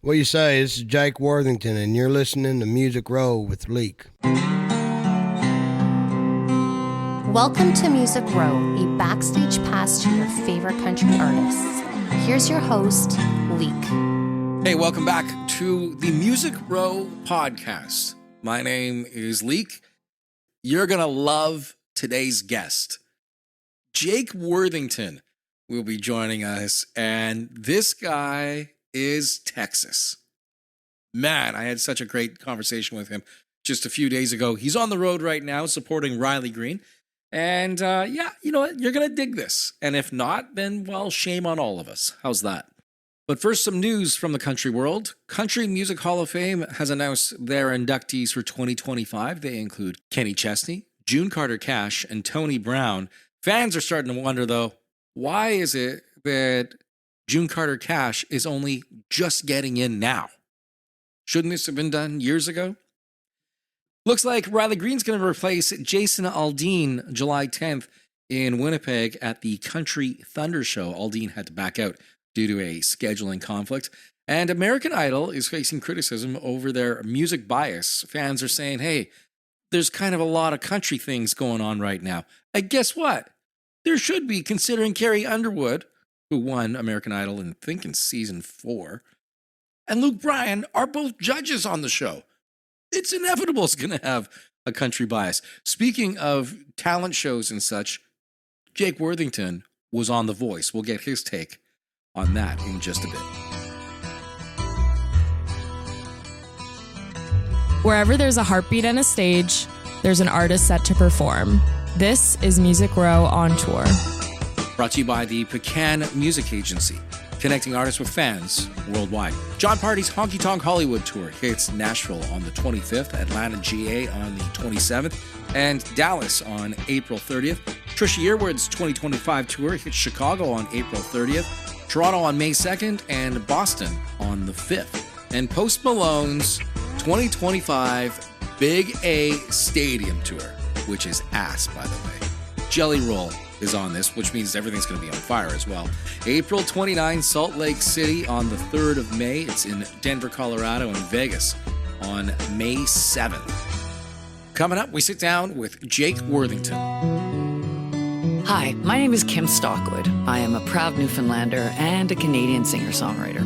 What you say? This is Jake Worthington, and you're listening to Music Row with Leake. Welcome to Music Row, a backstage pass to your favorite country artists. Here's your host, Leake. Hey, welcome back to the Music Row podcast. My name is Leake. You're going to love today's guest. Jake Worthington will be joining us, and this guy is Texas. Man, I had such a great conversation with him just a few days ago. He's on the road right now supporting Riley Green. And yeah, you know what? You're going to dig this. And if not, then, well, shame on all of us. How's that? But first, some news from the country world. Country Music Hall of Fame has announced their inductees for 2025. They include Kenny Chesney, June Carter Cash, and Tony Brown. Fans are starting to wonder, though, why is it that June Carter Cash is only just getting in now? Shouldn't this have been done years ago? Looks like Riley Green's going to replace Jason Aldean July 10th in Winnipeg at the Country Thunder Show. Aldean had to back out due to a scheduling conflict. And American Idol is facing criticism over their music bias. Fans are saying, hey, there's kind of a lot of country things going on right now. And guess what? There should be, considering Carrie Underwood, who won American Idol in season 4, and Luke Bryan are both judges on the show. It's inevitable it's going to have a country bias. Speaking of talent shows and such, Jake Worthington was on The Voice. We'll get his take on that in just a bit. Wherever there's a heartbeat and a stage, there's an artist set to perform. This is Music Row on Tour. Brought to you by the Pecan Music Agency, connecting artists with fans worldwide. John Party's Honky Tonk Hollywood Tour hits Nashville on the 25th, Atlanta, GA on the 27th, and Dallas on April 30th. Trisha Yearwood's 2025 tour hits Chicago on April 30th, Toronto on May 2nd, and Boston on the 5th. And Post Malone's 2025 Big A Stadium Tour, which is ass, by the way. Jelly Roll is on this, which means everything's going to be on fire as well. April 29, Salt Lake City on the 3rd of May. It's in Denver, Colorado, and Vegas on May 7th. Coming up, we sit down with Jake Worthington. Hi, my name is Kim Stockwood. I am a proud Newfoundlander and a Canadian singer-songwriter.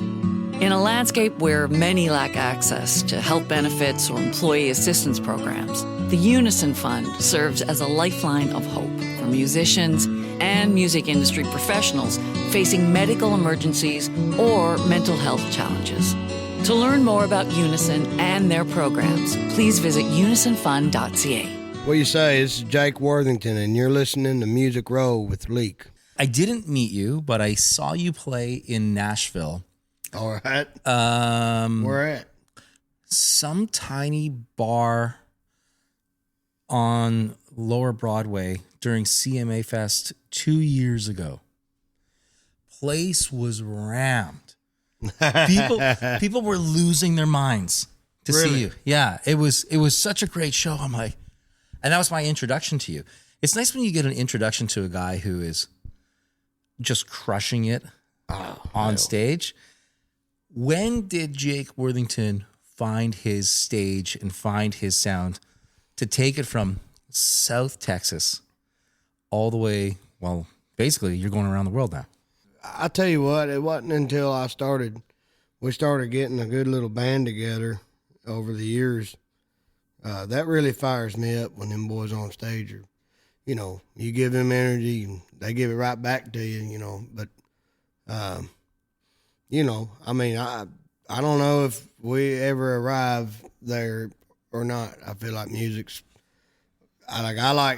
In a landscape where many lack access to health benefits or employee assistance programs, the Unison Fund serves as a lifeline of hope for musicians and music industry professionals facing medical emergencies or mental health challenges. To learn more about Unison and their programs, please visit unisonfund.ca. What you say? This is Jake Worthington, and you're listening to Music Row with Leake. I didn't meet you, but I saw you play in Nashville. All right. Where at? Some tiny bar on Lower Broadway during CMA Fest 2 years ago. Place was rammed. People were losing their minds to see you. Yeah, it was such a great show. I'm like, and that was my introduction to you. It's nice when you get an introduction to a guy who is just crushing it on stage. When did Jake Worthington find his stage and find his sound to take it from South Texas all the way, well, basically you're going around the world now? I tell you what, it wasn't until we started getting a good little band together over the years. That really fires me up when them boys on stage are, you give them energy and they give it right back to you, but, I don't know if we ever arrive there or not. I feel like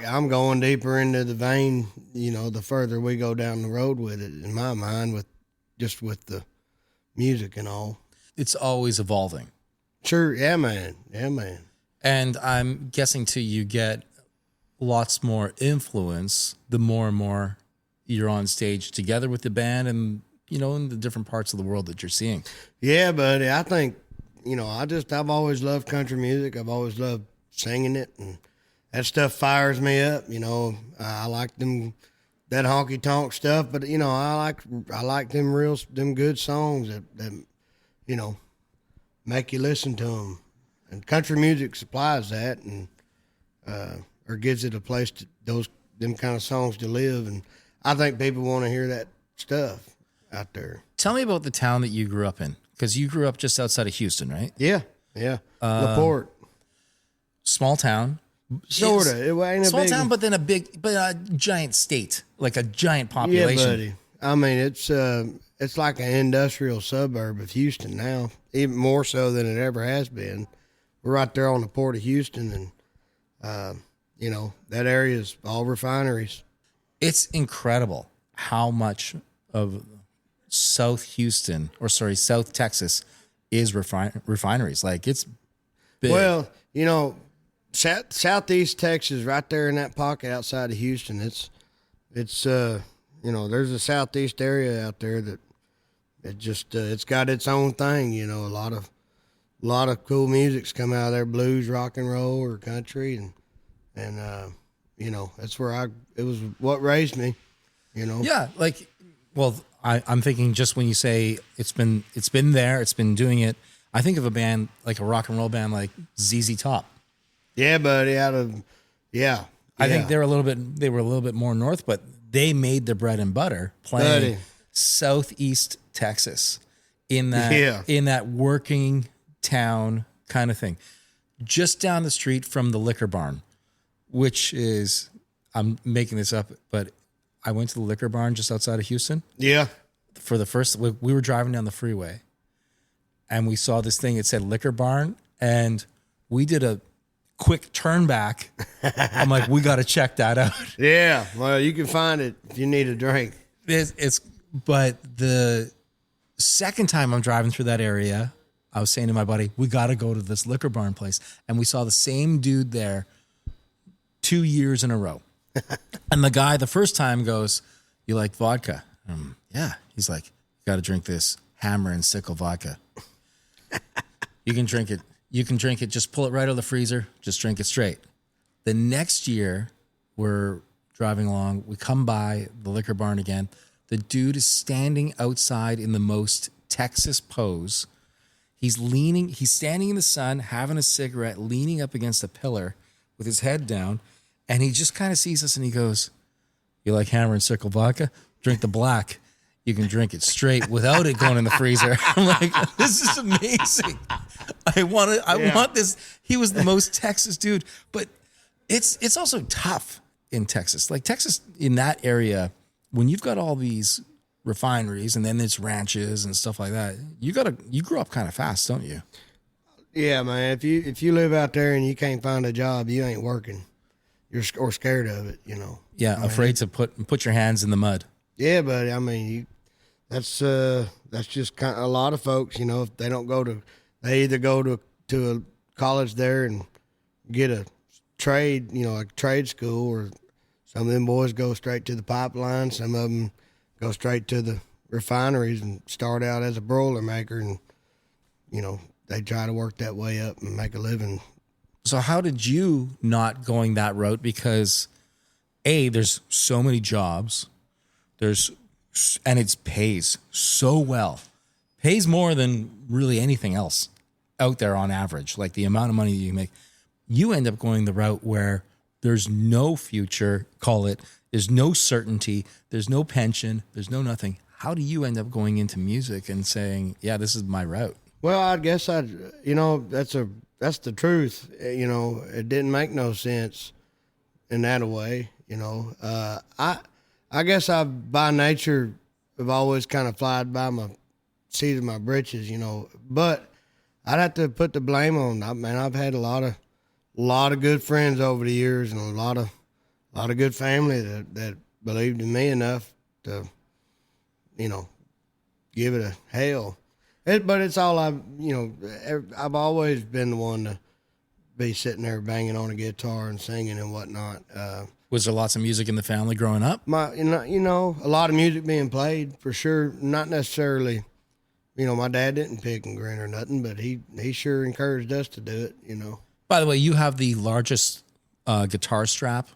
I'm going deeper into the vein, the further we go down the road with it, in my mind, with the music and all. It's always evolving. Sure. Yeah, man. And I'm guessing too, you get lots more influence the more and more you're on stage together with the band and, in the different parts of the world that you're seeing. Yeah, buddy. I think, I've always loved country music. I've always loved singing it, and that stuff fires me up. I like that honky tonk stuff, but I like them good songs that make you listen to them. And country music supplies that, and or gives it a place to them kind of songs to live. And I think people want to hear that stuff out there. Tell me about the town that you grew up in, because you grew up just outside of Houston, right? Yeah. Porte. Small town. Sort of. It ain't a small big town, but then a giant state, like a giant population. Yeah, buddy. I mean, it's like an industrial suburb of Houston now, even more so than it ever has been. We're right there on the Port of Houston, and that area is all refineries. It's incredible how much of South Texas is refineries. Like, it's big. Well, Southeast Texas, right there in that pocket outside of Houston, it's there's a southeast area out there that it's got its own thing. A lot of cool music's come out of there, blues, rock and roll, or country, and that's where it was what raised me. Yeah, like, well, I'm thinking just when you say it's been there, it's been doing it. I think of a band, like a rock and roll band, like ZZ Top. Yeah, buddy. I think they were a little bit more north, but they made their bread and butter playing Southeast Texas in that working town kind of thing. Just down the street from the Liquor Barn, which is, I'm making this up, but I went to the Liquor Barn just outside of Houston. Yeah. For the first, we were driving down the freeway and we saw this thing. It said Liquor Barn, and we did a quick turn back. I'm like, we got to check that out. Yeah. Well, you can find it if you need a drink. But the second time I'm driving through that area, I was saying to my buddy, we got to go to this Liquor Barn place. And we saw the same dude there 2 years in a row. And the guy the first time goes, "You like vodka?" Yeah. He's like, "You got to drink this Hammer and Sickle vodka. You can drink it. Just pull it right out of the freezer. Just drink it straight." The next year, we're driving along. We come by the Liquor Barn again. The dude is standing outside in the most Texas pose. He's standing in the sun, having a cigarette, leaning up against a pillar with his head down. And he just kind of sees us and he goes, "You like Hammer and Sickle vodka? Drink the black. You can drink it straight without it going in the freezer." I'm like, this is amazing. I want this. He was the most Texas dude, but it's also tough in Texas. Like, Texas, in that area, when you've got all these refineries and then it's ranches and stuff like that, you grow up kind of fast, don't you? Yeah, man. If you live out there and you can't find a job, you ain't working. You're scared of it, Yeah, afraid to put your hands in the mud. Yeah, buddy. I mean, that's just kind of a lot of folks. If they don't they either go to a college there and get a trade, like trade school, or some of them boys go straight to the pipeline. Some of them go straight to the refineries and start out as a broiler maker, and they try to work that way up and make a living. So how did you not going that route? Because there's so many jobs. And it pays so well. Pays more than really anything else out there on average. Like, the amount of money you make. You end up going the route where there's no future, there's no certainty, there's no pension, there's no nothing. How do you end up going into music and saying, yeah, this is my route? Well, I guess that's the truth. It didn't make no sense in that way. I guess I, by nature, have always kind of flied by my seat of my britches, But I'd have to put the blame on. I've had a lot of good friends over the years, and a lot of good family that believed in me enough to, give it a hell. But it's all I've always been the one to be sitting there banging on a guitar and singing and whatnot. Was there lots of music in the family growing up? A lot of music being played for sure. Not necessarily, my dad didn't pick and grin or nothing, but he sure encouraged us to do it. By the way, you have the largest guitar strap,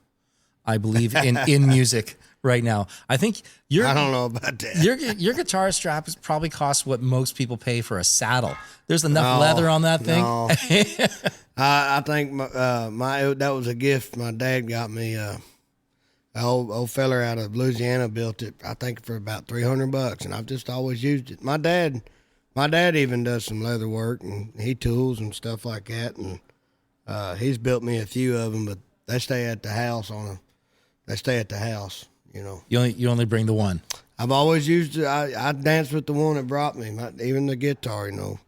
I believe, in music right now. I think I don't know about that. your guitar strap is probably costs what most people pay for a saddle. There's enough leather on that thing. No. I think that was a gift my dad got me. An old feller out of Louisiana built it, I think, for about $300, and I've just always used it. My dad even does some leather work, and he tools and stuff like that, and he's built me a few of them, but they stay at the house you know. You only bring the one. I've always used it. I danced with the one that brought me, even the guitar, you know.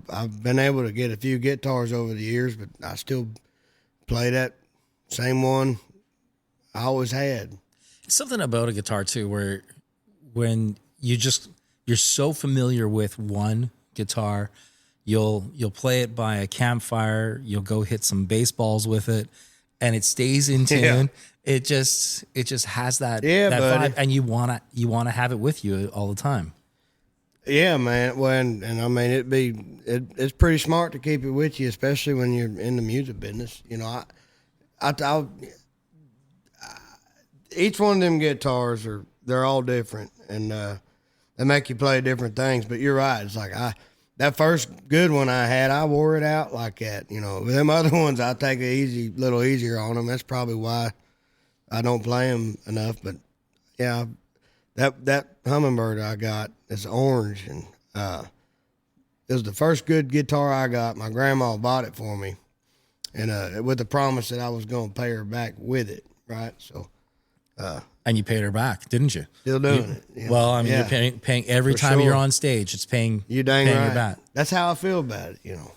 I've been able to get a few guitars over the years, but I still play that same one I always had. Something about a guitar too, where when you're so familiar with one guitar, you'll play it by a campfire, you'll go hit some baseballs with it, and it stays in tune. Yeah. It just has that buddy. vibe, and you wanna have it with you all the time. Yeah, man. Well, and I mean, it's pretty smart to keep it with you, especially when you're in the music business. You know, I each one of them guitars they're all different, and they make you play different things. But you're right. It's like that first good one I had, I wore it out like that. You know, with them other ones, I take it little easier on them. That's probably why I don't play them enough. But yeah, that Hummingbird I got is orange, and it was the first good guitar I got. My grandma bought it for me, and with the promise that I was going to pay her back with it, right? So, And you paid her back, didn't you? still doing it. You know? Well, I mean, Yeah. you're paying every For time sure. you're on stage. It's paying You dang paying right. your back. That's how I feel about it, you know.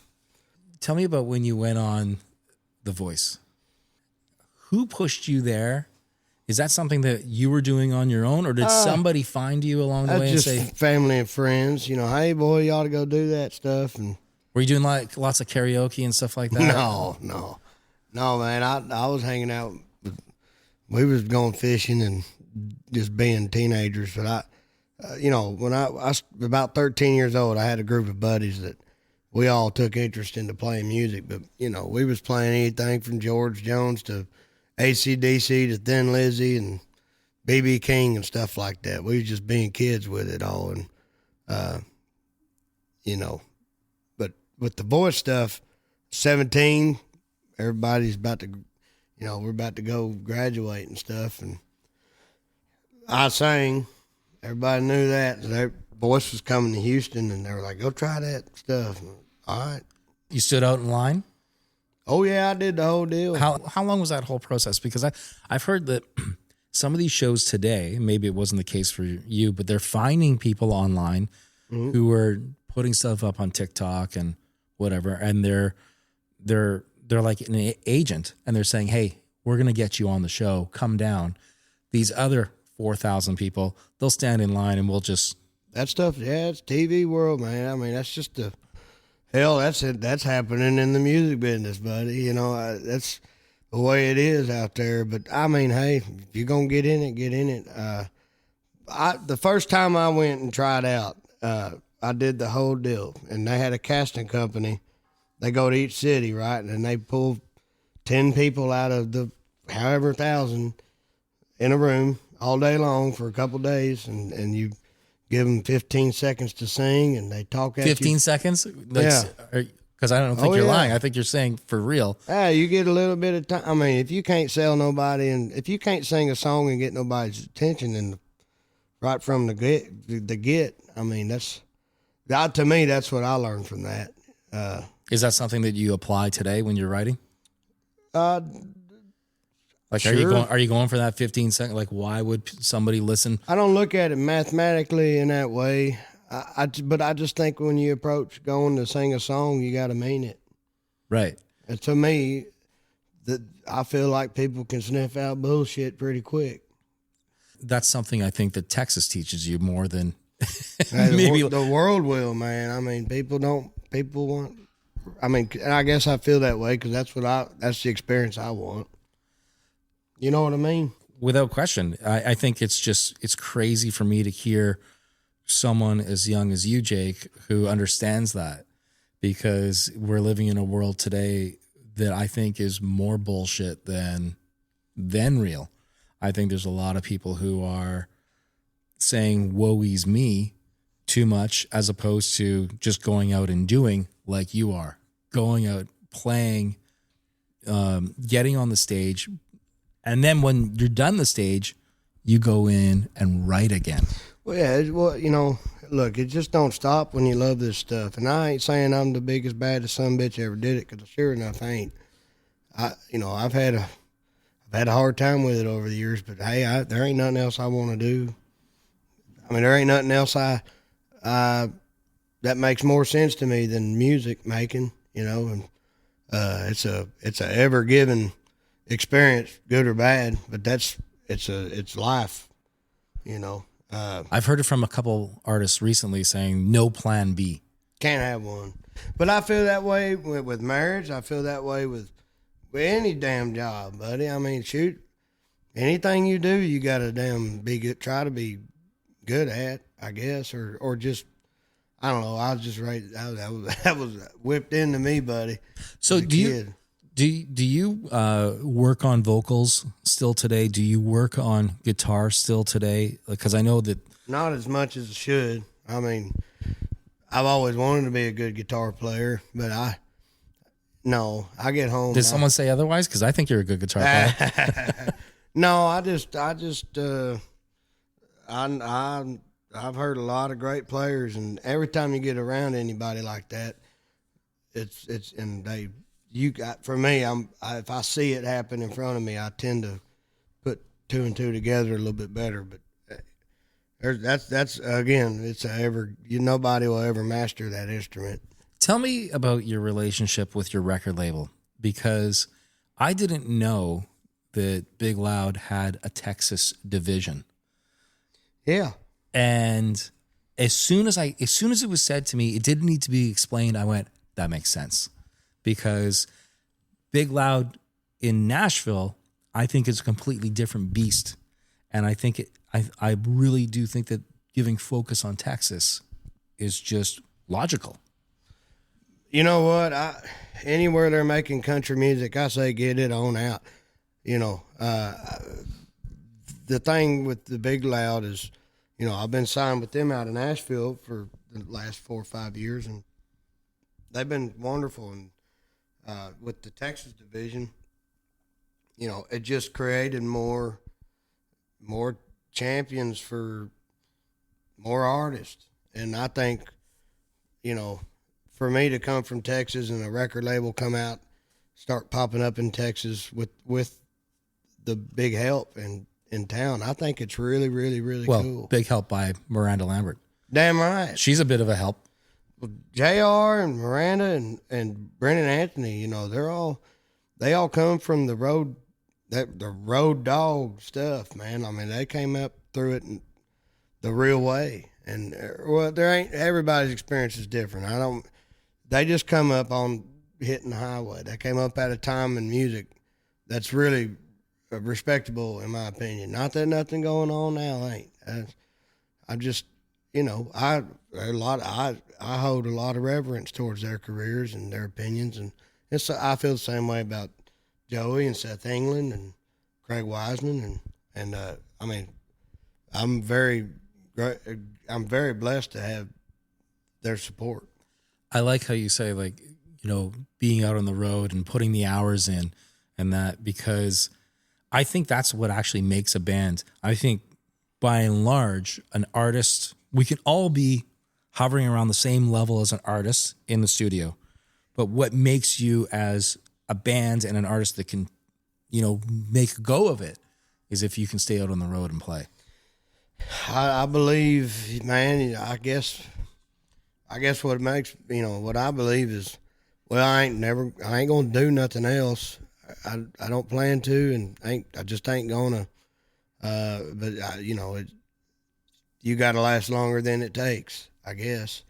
Tell me about when you went on The Voice. Who pushed you there? Is that something that you were doing on your own, or did somebody find you along the way and That's say, just family and friends, you know. Hey, boy, you ought to go do that stuff, and were you doing like lots of karaoke and stuff like that? no, man. I was hanging out. We was going fishing and just being teenagers. But you know, when I was about 13 years old, I had a group of buddies that we all took interest into playing music. But you know, we was playing anything from George Jones to AC/DC to Thin Lizzy and BB King and stuff like that. We was just being kids with it all, and you know. But with the voice stuff, 17, everybody's about to, you know, we're about to go graduate and stuff, and I sang. Everybody knew that. Their voice was coming to Houston, and they were like, "Go try that stuff." All right. You stood out in line? Oh yeah, I did the whole deal. How long was that whole process? Because I've heard that some of these shows today, maybe it wasn't the case for you, but they're finding people online who are putting stuff up on TikTok and whatever, and they're like an agent, and they're saying, "Hey, we're gonna get you on the show. Come down." These other 4,000 people, they'll stand in line, and we'll just That stuff, yeah, it's TV world, man. I mean, that's just hell. That's it. That's happening in the music business, buddy. You know, that's the way it is out there. But I mean, hey, if you're gonna get in it, get in it. The first time I went and tried out, I did the whole deal, and they had a casting company. They go to each city, right, and then they pull 10 people out of the however 1,000 in a room all day long for a couple days, and you give them 15 seconds to sing, and they talk at 15 you. seconds. Yeah. Because I don't think Oh, you're yeah. lying. I think you're saying for real. Yeah, you get a little bit of time. I mean, if you can't sell nobody, and if you can't sing a song and get nobody's attention, and right from the get, I mean, to me, that's what I learned from that. Is that something that you apply today when you're writing? Like, Sure. are you going for that 15 second? Like, why would somebody listen? I don't look at it mathematically in that way. But I just think when you approach going to sing a song, you got to mean it. Right. And to me, I feel like people can sniff out bullshit pretty quick. That's something I think that Texas teaches you more than Hey, maybe. the world will, man. I mean, people want. I mean, and I guess I feel that way because that's the experience I want. You know what I mean? Without question. I think it's crazy for me to hear someone as young as you, Jake, who understands that, because we're living in a world today that I think is more bullshit than real. I think there's a lot of people who are saying woe-is me too much, as opposed to just going out and doing like you are, going out, playing, getting on the stage. And then when you're done the stage, you go in and write again. Well, yeah, well, you know, look, it just don't stop when you love this stuff. And I ain't saying I'm the biggest, baddest son of a bitch ever did it, because sure enough, I ain't. I've had a hard time with it over the years, but hey, there ain't nothing else I want to do. I mean, there ain't nothing else that makes more sense to me than music making, you know, and it's a ever giving experience, good or bad, but it's life, you know. I've heard it from a couple artists recently saying no plan B. Can't have one. But I feel that way with marriage. I feel that way with any damn job, buddy. I mean, shoot, anything you do, you got to try to be good at, I guess, or just, I don't know. I was just right. That was whipped into me, buddy. So do you work on vocals still today? Do you work on guitar still today? Because I know that not as much as I should. I mean, I've always wanted to be a good guitar player, but I get home. Did someone say otherwise? Because I think you're a good guitar player. No, I've heard a lot of great players, and every time you get around anybody like that, for me, if I see it happen in front of me, I tend to put two and two together a little bit better. But that's again, nobody will ever master that instrument. Tell me about your relationship with your record label, because I didn't know that Big Loud had a Texas division. Yeah. And as soon as it was said to me, it didn't need to be explained. I went, that makes sense, because Big Loud in Nashville, I think is a completely different beast. And I think I really do think that giving focus on Texas is just logical. You know what? Anywhere they're making country music, I say get it on out. You know, the thing with the Big Loud is, you know, I've been signed with them out of Nashville for the last 4 or 5 years, and they've been wonderful. And with the Texas division, you know, it just created more champions for more artists. And I think, you know, for me to come from Texas and a record label come out, start popping up in Texas with the Big Help in town, I think it's really, really, really cool. Big Help by Miranda Lambert. Damn right. She's a bit of a help. Well, JR and Miranda and Brennan Anthony, you know, they all come from the road dog stuff, man. I mean, they came up through it in the real way. And everybody's experience is different. They just come up on hitting the highway. They came up at a time in music that's really respectable, in my opinion. Not that nothing going on now ain't. I just, you know, I hold a lot of reverence towards their careers and their opinions, and I feel the same way about Joey and Seth England and Craig Wiseman, and I mean, I'm very blessed to have their support. I like how you say, like, you know, being out on the road and putting the hours in and that, because I think that's what actually makes a band. I think by and large, an artist, we can all be hovering around the same level as an artist in the studio. But what makes you as a band and an artist that can, you know, make a go of it is if you can stay out on the road and play. I believe, man, I guess what makes, you know, what I believe is, well, I ain't gonna do nothing else. I don't plan to, and I just ain't gonna. But you know, you got to last longer than it takes, I guess.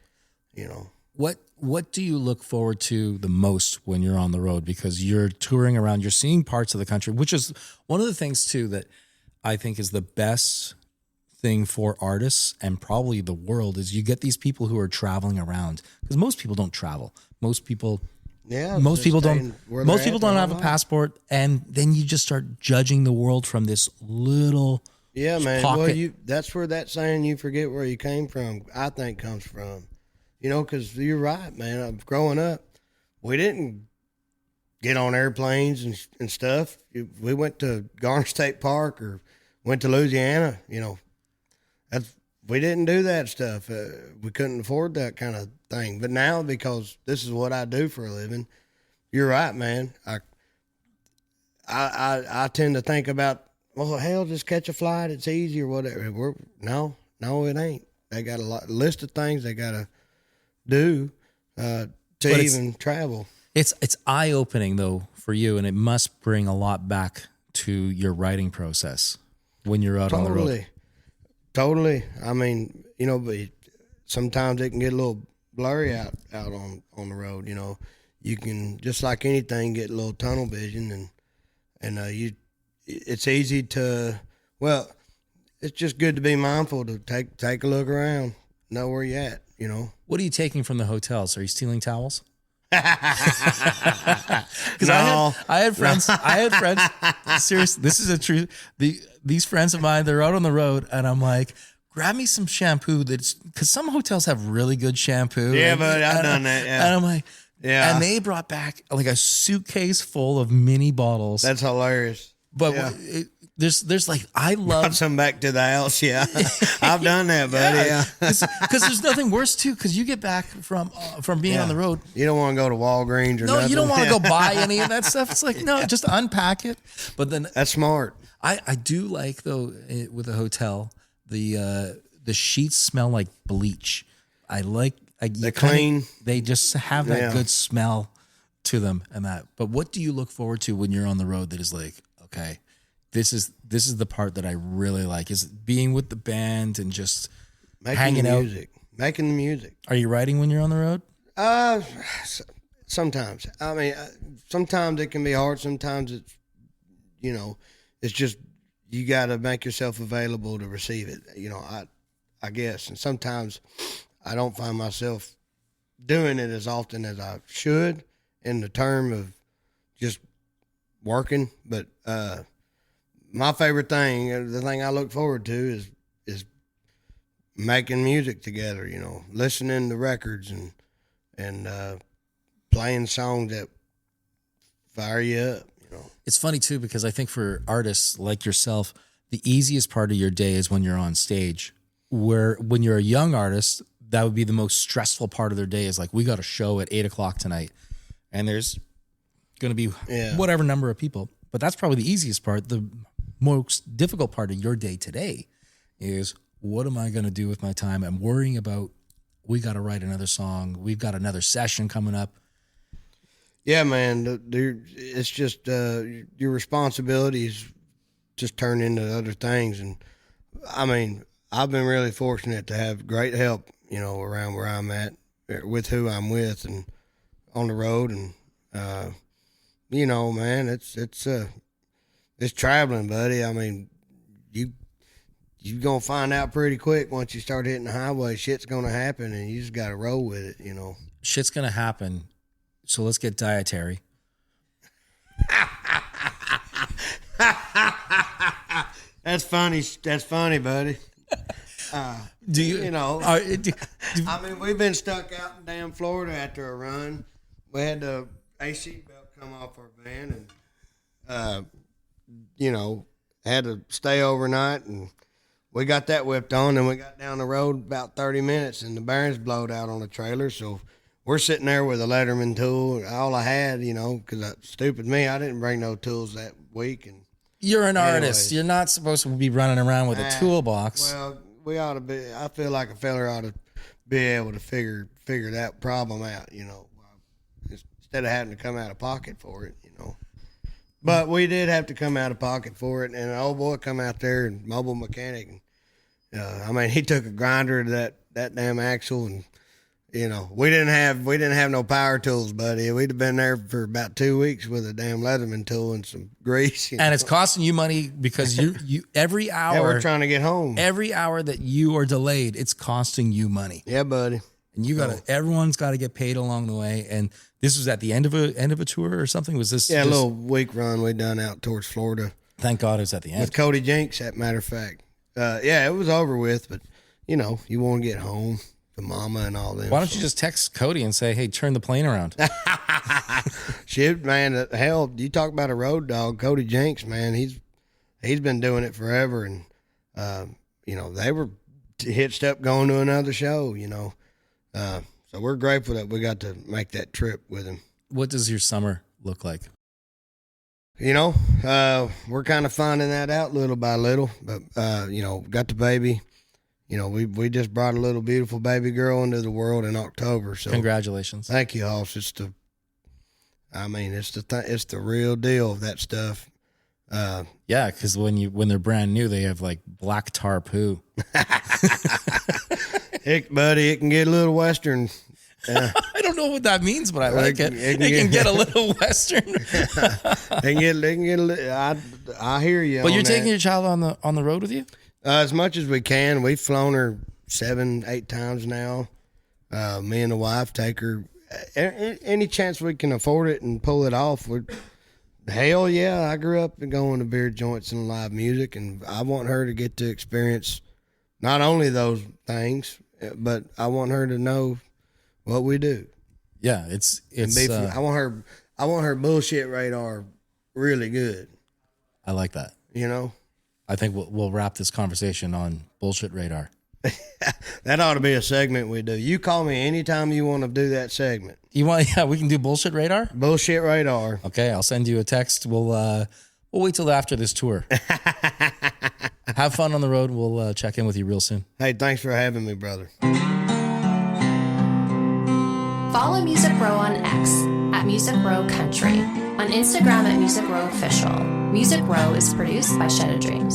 You know. What do you look forward to the most when you're on the road? Because you're touring around, you're seeing parts of the country, which is one of the things too that I think is the best thing for artists and probably the world, is you get these people who are traveling around, because most people don't travel. Most people Yeah. Most people don't. where Most they're people at don't their have a whole life. passport, and then you just start judging the world from this little Yeah, man. pocket. Well, that's where that saying "you forget where you came from" I think comes from. You know, because you're right, man. Growing up, we didn't get on airplanes and stuff. We went to Garner State Park or went to Louisiana. You know, we didn't do that stuff. We couldn't afford that kind of thing. But now, because this is what I do for a living, you're right, man. I tend to think about, well, hell, just catch a flight. It's easy or whatever. No, it ain't. They got a list of things they got to do to even travel. It's eye-opening, though, for you, and it must bring a lot back to your writing process when you're out on the road. Totally. I mean, you know, but sometimes it can get a little blurry out on the road. You know, you can, just like anything, get a little tunnel vision, and it's easy to, well, it's just good to be mindful to take a look around, know where you're at. You know, What are you taking from the hotels? Are you stealing towels? Because No. I had friends. Seriously, this is a true. These friends of mine, they're out on the road, and I'm like, grab me some shampoo. Because some hotels have really good shampoo. Yeah, but I've done that. Yeah. And I'm like, Yeah. And they brought back like a suitcase full of mini bottles. That's hilarious. But yeah. there's like, I Brought love some back to the house. Yeah, I've done that, buddy. Yeah. because there's nothing worse too. Because you get back from being on the road. You don't want to go to Walgreens or No, nothing. you don't want to go buy any of that stuff. It's like, no, just unpack it. But then That's smart. I do like, though, with a hotel, the sheets smell like bleach. I like They're clean. They just have that Yeah. good smell to them and that. But what do you look forward to when you're on the road that is like, okay, this is the part that I really like, is being with the band and just hanging out. Making the music. Are you writing when you're on the road? Sometimes. I mean, sometimes it can be hard. Sometimes it's, you know, it's just you got to make yourself available to receive it. You know, I guess. And sometimes I don't find myself doing it as often as I should in the term of just working. But my favorite thing, the thing I look forward to is making music together, you know, listening to records and playing songs that fire you up, you know. It's funny too, because I think for artists like yourself, the easiest part of your day is when you're on stage. Where when you're a young artist, that would be the most stressful part of their day, is like, we got a show at 8:00 tonight and there's going to be whatever number of people. But that's probably the easiest part. The most difficult part of your day today is, what am I going to do with my time? I'm worrying about, we got to write another song. We've got another session coming up. Yeah, man. It's just your responsibilities just turn into other things. And I mean, I've been really fortunate to have great help, you know, around where I'm at, with who I'm with, and on the road. And you know, man, it's traveling, buddy. I mean, you're going to find out pretty quick once you start hitting the highway. Shit's going to happen, and you just got to roll with it, you know. Shit's going to happen. So let's get dietary. That's funny, buddy. Do you, You know, do- I mean, we've been stuck out in damn Florida after a run. We had the AC belt come off our van, and you know, had to stay overnight, and we got that whipped on, and we got down the road about 30 minutes, and the bearings blowed out on the trailer. So we're sitting there with a Letterman tool, all I had, you know, because stupid me, I didn't bring no tools that week. And You're an Anyways. artist. You're not supposed to be running around with a toolbox. Well, we ought to be. I feel like a feller ought to be able to figure that problem out, you know, instead of having to come out of pocket for it, you know. But we did have to come out of pocket for it, and an old boy come out there, and mobile mechanic. And, I mean, he took a grinder to that damn axle, and you know, we didn't have no power tools, buddy. We'd have been there for about 2 weeks with a damn Leatherman tool and some grease. And it's costing you money because you every hour, yeah, we're trying to get home. every hour that you are delayed, it's costing you money. Yeah, buddy. And everyone's got to get paid along the way. And this was at the end of a tour or something. Was this? Yeah, a little week run we done out towards Florida. Thank God it was at the end. With Cody Jinks, as a matter of fact. Yeah, it was over with, but you want to get home to mama and all that. Why don't you just text Cody and say, hey, turn the plane around? Shit, man, hell, you talk about a road dog, Cody Jinks, man, he's been doing it forever. And, they were hitched up going to another show, So we're grateful that we got to make that trip with him. What does your summer look like? We're kind of finding that out little by little, but, got the baby. We just brought a little beautiful baby girl into the world in October. So congratulations. Thank you, Hoss. It's the real deal of that stuff. Yeah, because when they're brand new, they have like black tar poo. Heck, buddy, it can get a little Western. I don't know what that means, but I like it. It can get a little Western. They can get a little. I hear you. But you're taking your child on the road with you? As much as we can. We've flown her 7-8 times now. Me and the wife take her any chance we can afford it and pull it off. Hell yeah, I grew up going to beer joints and live music, and I want her to get to experience not only those things, but I want her to know what we do. Yeah, it's I want her bullshit radar really good. I like that. I think we'll wrap this conversation on bullshit radar. That ought to be a segment we do. You call me anytime you want to do that segment. You want? Yeah, we can do bullshit radar. Bullshit radar. Okay, I'll send you a text. We'll wait till after this tour. Have fun on the road. We'll check in with you real soon. Hey, thanks for having me, brother. Follow Music Row on X at Music Row Country, on Instagram at Music Row Official. Music Row is produced by Shed of Dreams.